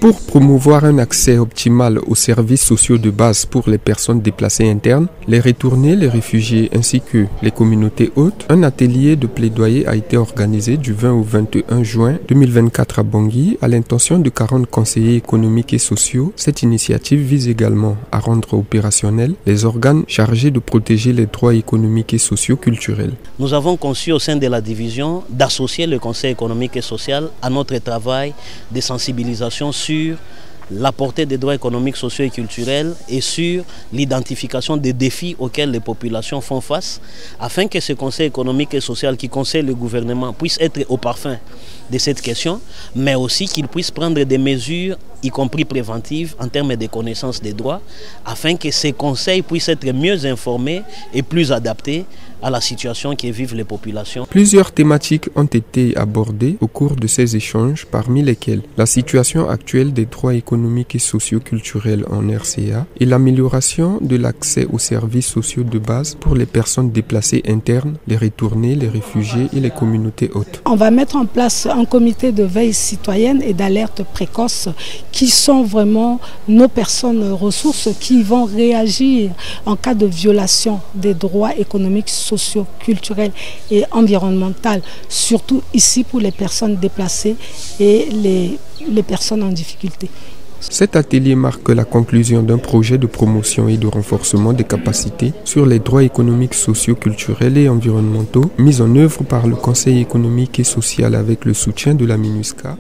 Pour promouvoir un accès optimal aux services sociaux de base pour les personnes déplacées internes, les retournés, les réfugiés ainsi que les communautés hôtes, un atelier de plaidoyer a été organisé du 20 au 21 juin 2024 à Bangui à l'intention de 40 conseillers économiques et sociaux. Cette initiative vise également à rendre opérationnels les organes chargés de protéger les droits économiques et sociaux culturels. Nous avons conçu au sein de la division d'associer le Conseil économique et social à notre travail de sensibilisation sur la portée des droits économiques, sociaux et culturels et sur l'identification des défis auxquels les populations font face afin que ce Conseil économique et social qui conseille le gouvernement puisse être au parfum de cette question, mais aussi qu'il puisse prendre des mesures, y compris préventives, en termes de connaissance des droits, afin que ces conseils puissent être mieux informés et plus adaptés à la situation que vivent les populations. Plusieurs thématiques ont été abordées au cours de ces échanges, parmi lesquelles la situation actuelle des droits économiques et socio-culturels en RCA et l'amélioration de l'accès aux services sociaux de base pour les personnes déplacées internes, les retournés, les réfugiés et les communautés hôtes. On va mettre en place un comité de veille citoyenne et d'alerte précoce qui sont vraiment nos personnes ressources qui vont réagir en cas de violation des droits économiques, sociaux, culturels et environnementaux, surtout ici pour les personnes déplacées et les personnes en difficulté. Cet atelier marque la conclusion d'un projet de promotion et de renforcement des capacités sur les droits économiques, sociaux, culturels et environnementaux mis en œuvre par le Conseil économique et social avec le soutien de la MINUSCA.